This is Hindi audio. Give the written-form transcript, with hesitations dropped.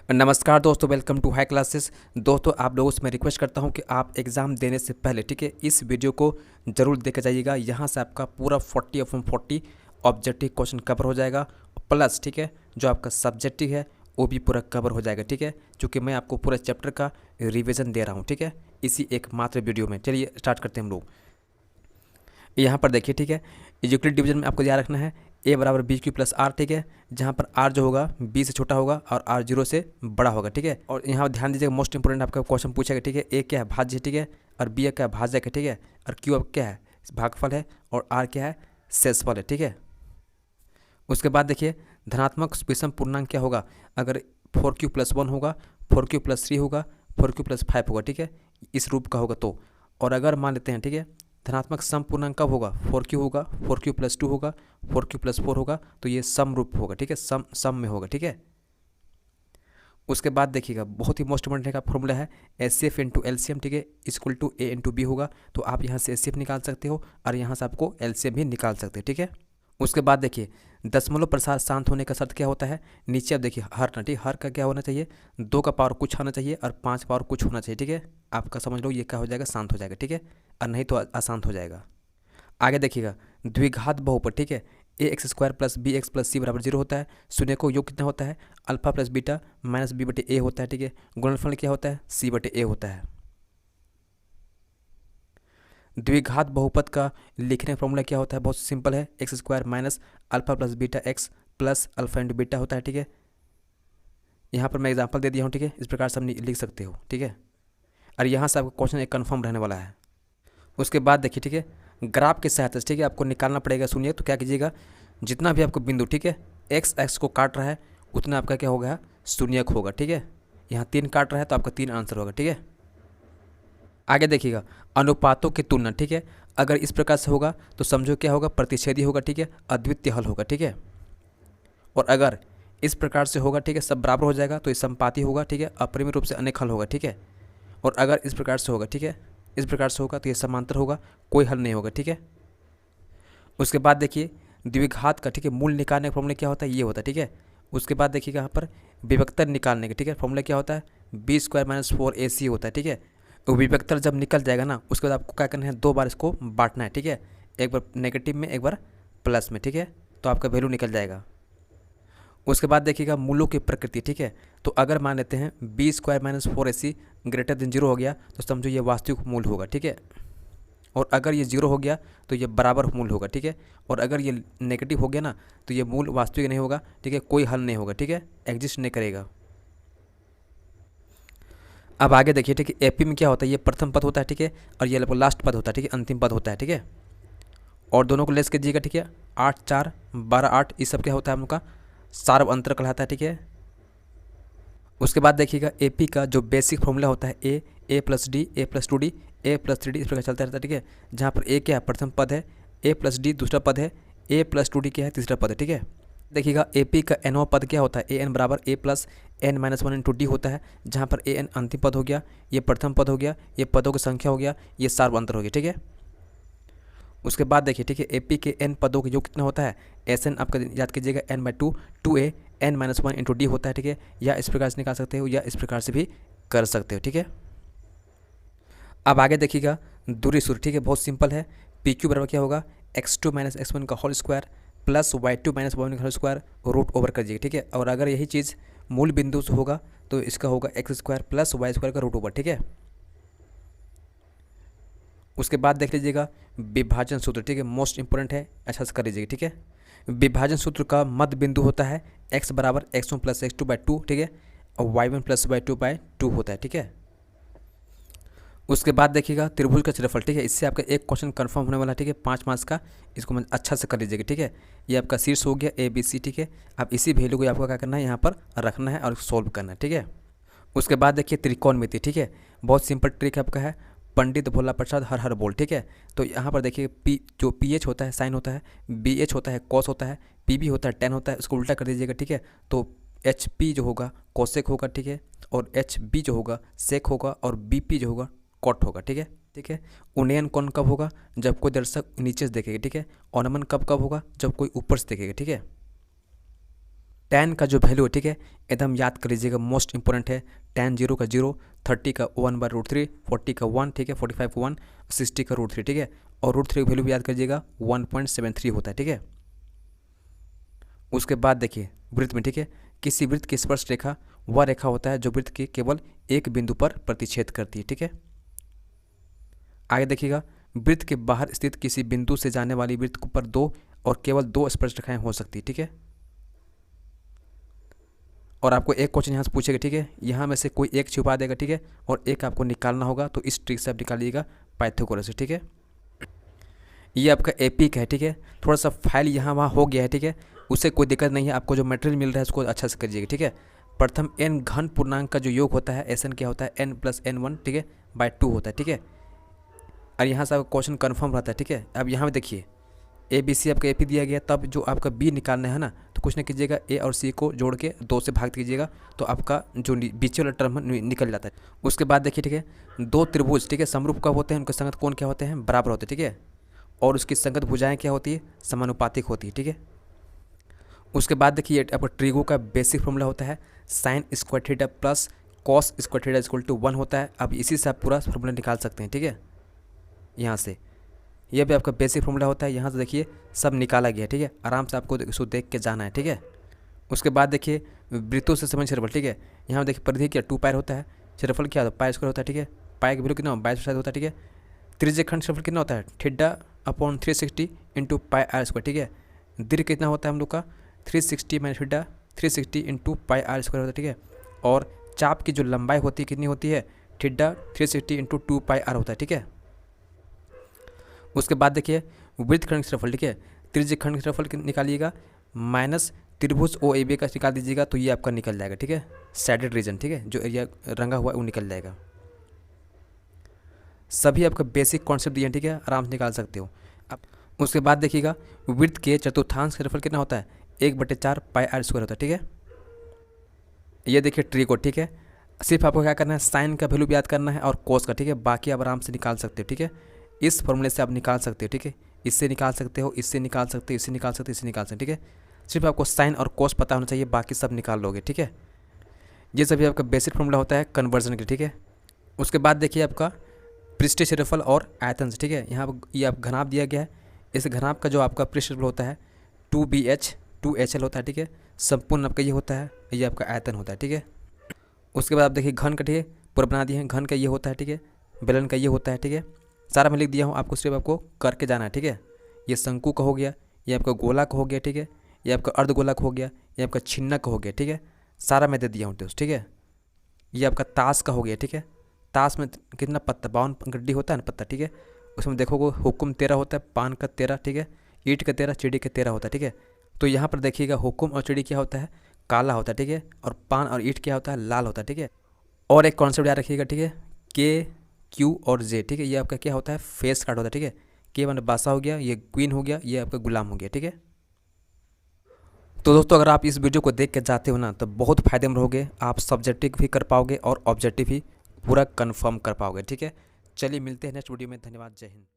नमस्कार दोस्तों, वेलकम टू हाई क्लासेस। दोस्तों, आप लोगों से मैं रिक्वेस्ट करता हूं कि आप एग्ज़ाम देने से पहले ठीक है इस वीडियो को ज़रूर देख जाइएगा। यहां से आपका पूरा 40/40 ऑब्जेक्टिव क्वेश्चन कवर हो जाएगा, प्लस ठीक है जो आपका सब्जेक्टिव है वो भी पूरा कवर हो जाएगा। ठीक है, क्योंकि मैं आपको पूरा चैप्टर का रिविज़न दे रहा हूँ। ठीक है, इसी एक मात्र वीडियो में। चलिए स्टार्ट करते हैं हम लोग। यहाँ पर देखिए, ठीक है, यूक्लिड डिवीजन में आपको याद रखना है a बराबर बी क्यू प्लस आर। ठीक है, जहाँ पर r जो होगा b से छोटा होगा और r 0 से बड़ा होगा। ठीक है, और यहाँ ध्यान दीजिएगा, मोस्ट इंपोर्टेंट आपका क्वेश्चन पूछेगा। ठीक है, a क्या है, भाज्य है। ठीक है, और b क्या है, भाजक है। ठीक है, और q अब क्या है, भागफल है, और r क्या है, शेषफल है। ठीक है, उसके बाद देखिए धनात्मक विषम पूर्णांक क्या होगा, अगर 4q + 1 होगा, 4q + 3 होगा, 4q + 5 होगा। ठीक है, इस रूप का होगा तो। और अगर मान लेते हैं, ठीक है, धनात्मक सम पूर्णांक कब होगा, 4q होगा, 4q + 2 होगा, 4q + 4 होगा, तो ये सम रूप होगा। ठीक है, सम में होगा। ठीक है, उसके बाद देखिएगा बहुत ही मोस्ट इंपोर्टेंट का फॉर्मूला है HCF × LCM। ठीक है, = A × B होगा। तो आप यहाँ से HCF निकाल सकते हो और यहाँ से आपको LCM भी निकाल सकते हैं। ठीक है, उसके बाद देखिए दशमलव प्रसार शांत होने का शर्त क्या होता है। नीचे अब देखिए हर ना, ठीक, हर का क्या होना चाहिए, 2 का पावर कुछ आना चाहिए और 5 पावर कुछ होना चाहिए। ठीक है, आपका समझ लो ये क्या हो जाएगा, शांत हो जाएगा। ठीक है, और नहीं तो अशांत हो जाएगा। आगे देखिएगा द्विघात बहुपद। ठीक है, ax² + bx + c = 0 होता है। शून्य को योग कितना होता है, अल्फा + बीटा - b/a होता है। ठीक है, गुणनफल क्या होता है, c/a होता है। द्विघात बहुपद का लिखने का फॉर्मूला क्या होता है, बहुत सिंपल है, x² - alpha + beta x + alpha × beta होता है। ठीक है, यहाँ पर मैं एग्जांपल दे दिया हूँ। ठीक है, इस प्रकार से हम लिख सकते हो। ठीक है, और यहाँ से आपका क्वेश्चन एक कन्फर्म रहने वाला है। उसके बाद देखिए, ठीक है, ग्राफ की सहायता से ठीक है आपको निकालना पड़ेगा। सुनिए, तो क्या कीजिएगा, जितना भी आपको बिंदु, ठीक है, x को काट रहा है उतना आपका क्या होगा, शून्यक होगा। ठीक है, यहाँ 3 काट रहा है तो आपका 3 आंसर होगा। ठीक है, आगे देखिएगा अनुपातों की तुलना। ठीक है, अगर इस प्रकार से होगा तो समझो क्या होगा, प्रतिच्छेदी होगा। ठीक है, अद्वितीय हल होगा। ठीक है, और अगर इस प्रकार से होगा, ठीक है, सब बराबर हो जाएगा तो ये समपाती होगा। ठीक है, अपरिमेय रूप से अनेक हल होगा। ठीक है, और अगर इस प्रकार से होगा, ठीक है, इस प्रकार से होगा तो ये समांतर होगा, कोई हल नहीं होगा। ठीक है, उसके बाद देखिए द्विघात का, ठीक है, मूल निकालने का फॉर्मूला क्या होता है, ये होता है। ठीक है, उसके बाद देखिएगा यहाँ पर विभक्तर निकालने का, ठीक है, फॉर्मूला क्या होता है, b² - 4ac होता है। ठीक है, तो विभक्तर जब निकल जाएगा ना, उसके बाद आपको क्या करना है, 2 बार इसको बांटना है। ठीक है, एक बार नेगेटिव में, एक बार प्लस में। ठीक है, तो आपका वैल्यू निकल जाएगा। उसके बाद देखिएगा मूलों की प्रकृति। ठीक है, तो अगर मान लेते हैं b² - 4ac > 0 हो गया तो समझो ये वास्तविक मूल होगा। ठीक है, और अगर ये 0 हो गया तो ये बराबर मूल होगा। ठीक है, और अगर ये नेगेटिव हो गया ना तो ये मूल वास्तविक नहीं होगा। ठीक है, कोई हल नहीं होगा। ठीक है, एग्जिस्ट नहीं करेगा। अब आगे देखिए, ठीक है, एपी में क्या होता है, ये प्रथम पद होता है। ठीक है, और ये लास्ट पद होता है। ठीक है, अंतिम पद होता है। ठीक है, और दोनों को लेस कीजिएगा। ठीक है, 8 4 12 8 ये सब क्या होता है, हम लोग का सार्व अंतर कहलाता है। ठीक है, उसके बाद देखिएगा एपी का जो बेसिक फॉर्मूला होता है a + d a + 2d a + 3d इस प्रकार चलता रहता है। ठीक है, जहाँ पर a क्या है, प्रथम पद है, a + d दूसरा पद है, a + 2d क्या है, तीसरा पद है। ठीक है, देखिएगा एपी का nवां पद क्या होता है, an बराबर a + n - 1 × d होता है, जहाँ पर an अंतिम पद हो गया, ये प्रथम पद हो गया, ये पदों की संख्या हो गया, ये सार्व अंतर हो गया। ठीक है, उसके बाद देखिए, ठीक है, एपी के n पदों का योग कितना होता है, Sn आपका याद कीजिएगा n/2 2a n - 1 × d होता है। ठीक है, या इस प्रकार से निकाल सकते हो या इस प्रकार से भी कर सकते हो। ठीक है, अब आगे देखिएगा दूरी सूत्र। ठीक है, बहुत सिंपल है, PQ बराबर क्या होगा, x2 - x1 का whole square plus y2 - y1 का होल स्क्वायर रूट ओवर कर दीजिए। ठीक है, और अगर यही चीज़ मूल बिंदु से होगा तो इसका होगा x² + y² का रूट ओवर। ठीक है, उसके बाद देख लीजिएगा विभाजन सूत्र। ठीक है, मोस्ट इंपोर्टेंट है, अच्छा से कर लीजिएगा। ठीक है, विभाजन सूत्र का मध्य बिंदु होता है x बराबर x1 + x2/2। ठीक है, और y1 + y2/2 होता है। ठीक है, उसके बाद देखिएगा त्रिभुज का क्षेत्रफल। ठीक है, इससे आपका एक क्वेश्चन कंफर्म होने वाला है। ठीक है, 5 मार्क्स का, इसको मैं अच्छा से कर लीजिएगा। ठीक है, ये आपका शीर्ष हो गया ABC। ठीक है, अब इसी वैल्यू को आपको क्या करना है, यहाँ पर रखना है और सॉल्व करना है। ठीक है, उसके बाद देखिए त्रिकोणमिति। ठीक है, बहुत सिंपल ट्रिक आपका है, पंडित भोला प्रसाद हर हर बोल। ठीक है, तो यहाँ पर देखिए जो PH होता है साइन होता है, BH होता है कॉस होता है, PB होता है टेन होता है, उसको उल्टा कर दीजिएगा। ठीक है, तो HP जो होगा कोसेक होगा। ठीक है, और HB जो होगा सेक होगा, और BP जो होगा कॉट होगा। ठीक है, ठीक है, उन्नयन कोण कब होगा, जब कोई दर्शक नीचे से देखेगा। ठीक है, अवनमन कब कब होगा, जब कोई ऊपर से देखेगा। ठीक है, tan का जो वैल्यू है, ठीक है, एकदम याद कर लीजिएगा, मोस्ट इंपॉर्टेंट है। tan 0 का 0, 30 का 1/√3, 40 का 1, ठीक है, 45 का 1, 60 का √3, ठीक है। और √3 का वैल्यू भी याद करिएगा 1.73 होता है, ठीक है। उसके बाद देखिए वृत्त में, ठीक है, किसी वृत्त की स्पर्श रेखा वह रेखा होता है जो वृत्त के केवल एक बिंदु पर प्रतिच्छेद करती है, ठीक है। आगे देखिएगा, वृत्त के बाहर स्थित किसी बिंदु से जाने वाली वृत्त पर दो और केवल दो स्पर्श रेखाएं हो सकती है, ठीक है। और आपको एक क्वेश्चन यहाँ से पूछेगा, ठीक है, यहाँ में से कोई एक छुपा देगा, ठीक है, और एक आपको निकालना होगा, तो इस ट्रिक से आप निकालिएगा पाइथागोरस से, ठीक है। ये आपका एपिक है, ठीक है, थोड़ा सा फाइल यहाँ वहाँ हो गया है, ठीक है, उससे कोई दिक्कत नहीं है। आपको जो मटेरियल मिल रहा है उसको अच्छा से करिएगा, ठीक है। प्रथम n घन पूर्णांक का जो योग होता है Sn क्या होता है, n + n1, ठीक है, /2 होता है, ठीक है। और यहाँ से आपका क्वेश्चन कन्फर्म रहता है, ठीक है। अब यहाँ पे देखिए ABC आपका AP दिया गया, तब जो आपका B निकालना है ना, तो कुछ नहीं कीजिएगा, A और C को जोड़ के 2 से भाग कीजिएगा, तो आपका जो बीच वाला टर्म निकल जाता है। उसके बाद देखिए, ठीक है, दो त्रिभुज, ठीक है, समरूप कब होते हैं, उनके संगत कोण क्या होते हैं, बराबर होते हैं, ठीक है। और उसकी संगत भुजाएं क्या होती है, समानुपातिक होती है, ठीक है। उसके बाद देखिए आपका ट्रिगो का बेसिक फॉर्मूला होता है sin² theta plus cos² theta = 1 होता है। अब इसी से आप पूरा फॉर्मूला निकाल सकते हैं, ठीक है। यहाँ से यह भी आपका बेसिक फॉर्मूला होता है। यहाँ से देखिए सब निकाला गया है, ठीक है, आराम से आपको इसको देख के जाना है, ठीक है। उसके बाद देखिए वृत्तों से संबंधित क्षेत्रफल, ठीक है, यहाँ देखिए परिधि क्या 2 पाई होता है, क्षेत्रफल क्या होता है π² होता है, ठीक है, पाई का वैल्यू कितना 22 होता है, ठीक है। त्रिज्यखंड क्षेत्रफल कितना होता है, θ/360 × πr², ठीक है। दीर्घ कितना होता है हम लोग का 360 - θ 360 × πr² होता है, ठीक है। और चाप की जो लंबाई होती है कितनी होती है, θ 360 × 2πr होता है, ठीक है। उसके बाद देखिए वृत्तखंड क्षेत्रफल, ठीक है, त्रिज्यखंड क्षेत्रफल निकालिएगा माइनस त्रिभुज OAB का निकाल दीजिएगा, तो ये आपका निकल जाएगा, ठीक है, सैडेड रीजन, ठीक है, जो एरिया रंगा हुआ है वो निकल जाएगा। सभी आपका बेसिक कॉन्सेप्ट दिए हैं, ठीक है, आराम से निकाल सकते हो। अब उसके बाद देखिएगा वृत्त के चतुर्थांश क्षेत्रफल कितना होता है, 1/4 πr² होता है, ठीक है। ये देखिए ट्रिको, ठीक है, सिर्फ आपको क्या करना है, साइन का वैल्यू भी याद करना है और कोस का, ठीक है, बाकी आप आराम से निकाल सकते हो, ठीक है। इस फॉर्मूले से आप निकाल सकते हो, ठीक है, इससे निकाल सकते हो, इससे निकाल सकते हो, इससे निकाल सकते हो, इससे निकाल सकते हो, ठीक है। सिर्फ आपको साइन और कोस पता होना चाहिए, बाकी सब निकाल लोगे, ठीक है। ये सभी आपका बेसिक फॉर्मूला होता है कन्वर्जन के, ठीक है। उसके बाद देखिए आपका पृष्ठीय क्षेत्रफल और आयतन, ठीक है, यहाँ ये आप घनाभ दिया गया है, इस घनाभ का जो आपका पृष्ठ क्षेत्रफल होता है 2BH 2HL होता है, ठीक है। संपूर्ण आपका ये होता है, ये आपका आयतन होता है, ठीक है। उसके बाद आप देखिए घन का, ठीक है, पूरा बना दिए हैं, घन का ये होता है, ठीक है, बेलन का ये होता है, ठीक है, सारा मैं लिख दिया हूँ, आपको सिर्फ आपको करके जाना है, ठीक है। ये शंकु का हो गया, ये आपका गोला का हो गया, ठीक है, ये आपका अर्धगोला का हो गया, ये आपका छिन्नक का हो गया, ठीक है, सारा मैं दे दिया हूँ दोस्त, ठीक है। ये आपका ताश का हो गया, ठीक है, ताश में कितना पत्ता 52 गड्डी होता है ना पत्ता, ठीक है, उसमें देखोगे हुक्म 13 होता है, पान का 13, ठीक है, ईंट का 13, चिड़ी का 13 होता है, ठीक है। तो यहाँ पर देखिएगा हुक्म और चिड़ी क्या होता है, काला होता है, ठीक है, और पान और ईंट क्या होता है, लाल होता है, ठीक है। और एक कॉन्सेप्ट याद रखिएगा, ठीक है, K, Q और J, ठीक है, ये आपका क्या होता है, फेस कार्ड होता है, ठीक है। K माने बादशाह हो गया, ये क्वीन हो गया, ये आपका गुलाम हो गया, ठीक है। तो दोस्तों अगर आप इस वीडियो को देख के जाते हो ना, तो बहुत फायदे में रहोगे, आप सब्जेक्टिव भी कर पाओगे और ऑब्जेक्टिव भी पूरा कंफर्म कर पाओगे, ठीक है। चलिए मिलते हैं नेक्स्ट वीडियो में, धन्यवाद, जय हिंद।